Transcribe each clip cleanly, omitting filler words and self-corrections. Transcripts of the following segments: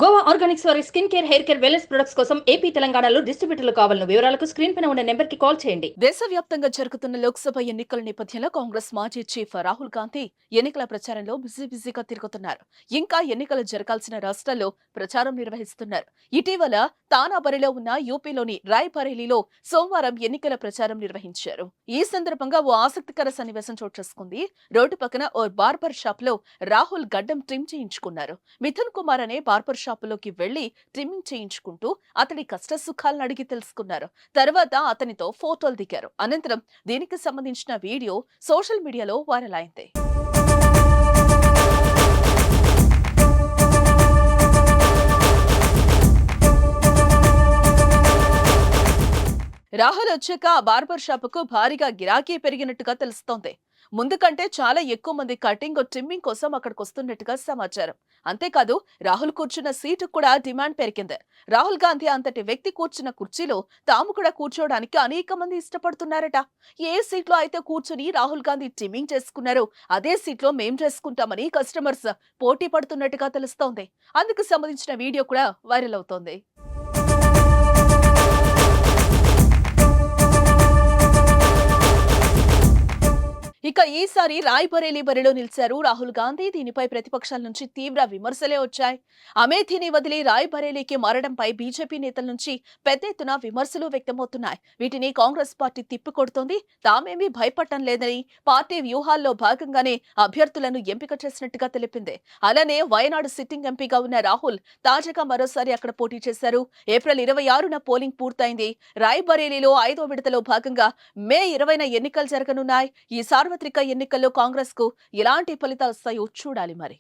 Goa Organics వారి skin care, hair care, wellness products కోసం AP, తెలంగాణలో డిస్ట్రిబ్యూటర్లు కావాలను వివరాలకు స్క్రీన్ పైన ఉన్న నెంబర్ కి కాల్ చేయండి. దేశవ్యాప్తంగా జరుగుతున్న లోక్సభ ఎన్నికల నేపథ్యంలో కాంగ్రెస్ మాజీ చీఫ్ రాహుల్ గాంధీ ఎన్నికల ప్రచారంలో బిజీగా తిరుగుతున్నారు. ఇంకా ఎన్నికలు జరగాల్సిన రాష్ట్రాల్లో ప్రచారం నిర్వహిస్తున్నారు. ఇటీవల తానా బరిలో ఉన్న యూపీలోని రాయ్బరేలీలో సోమవారం ఎన్నికల ప్రచారం నిర్వహించారు. ఈ సందర్భంగా ఓ ఆసక్తికర సన్నివేశం చోటు చేసుకుంది. రోడ్డు పక్కన ఓ బార్బర్ షాప్ లో రాహుల్ గడ్డం ట్రిమ్ చేయించుకున్నారు. మిథున్ కుమార్ అనే బార్బర్ షాప్ లోకి వెళ్లి ట్రిమ్మింగ్ చేయించుకుంటూ అతడి కష్ట సుఖాలను అడిగి తెలుసుకున్నారు. తర్వాత అతనితో ఫోటోలు దిగారు. అనంతరం దీనికి సంబంధించిన వీడియో సోషల్ మీడియాలో వైరల్ అయింది. రాహుల్ వచ్చాక ఆ బార్బర్ షాపుకు భారీగా గిరాకీ పెరిగినట్టుగా తెలుస్తోంది. ముందు కంటే చాలా ఎక్కువ మంది కటింగ్, ట్రిమ్మింగ్ కోసం అక్కడికి వస్తున్నట్టుగా సమాచారం. అంతేకాదు రాహుల్ కూర్చున్న సీటుకు కూడా డిమాండ్ పెరిగింది. రాహుల్ గాంధీ అంతటి వ్యక్తి కూర్చున్న కుర్చీలో తాము కూడా కూర్చోవడానికి అనేక మంది ఇష్టపడుతున్నారట. ఏ సీట్లో అయితే కూర్చుని రాహుల్ గాంధీ ట్రిమ్మింగ్ చేసుకున్నారో అదే సీట్లో మేం చేసుకుంటామని కస్టమర్స్ పోటీ పడుతున్నట్టుగా తెలుస్తోంది. అందుకు సంబంధించిన వీడియో కూడా వైరల్ అవుతోంది. ఇక ఈసారి రాయ్బరేలీ బరిలో నిలిచారు రాహుల్ గాంధీ. దీనిపై ప్రతిపక్షాల నుంచి తీవ్ర విమర్శలే వచ్చాయి. అమేథీని వదిలి రాయ్బరేలీకి మారడంపై బీజేపీ నేతల నుంచి పెద్ద ఎత్తున విమర్శలు వ్యక్తమవుతున్నాయి. వీటిని కాంగ్రెస్ పార్టీ తిప్పికొడుతోంది. తామేమీ భయపడటం లేదని పార్టీ వ్యూహాల్లో భాగంగానే అభ్యర్థులను ఎంపిక చేసినట్టుగా తెలిపింది. అలానే వయనాడు సిట్టింగ్ ఎంపీగా ఉన్న రాహుల్ తాజాగా మరోసారి అక్కడ పోటీ చేశారు. ఏప్రిల్ 26న పోలింగ్ పూర్తయింది. రాయ్బరేలీలో 5వ విడతలో భాగంగా మే 20న ఎన్నికలు జరగనున్నాయి. ఈ సార్వత్రిక ఎన్నికల్లో కాంగ్రెస్ కు ఎలాంటి ఫలితాలు వస్తాయో చూడాలి మరి.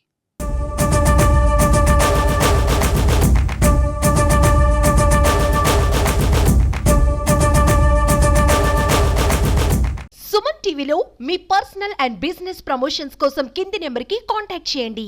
సుమన్ టీవీలో మీ పర్సనల్ అండ్ బిజినెస్ ప్రమోషన్స్ కోసం కింది నెంబర్కి కాంటాక్ట్ చేయండి.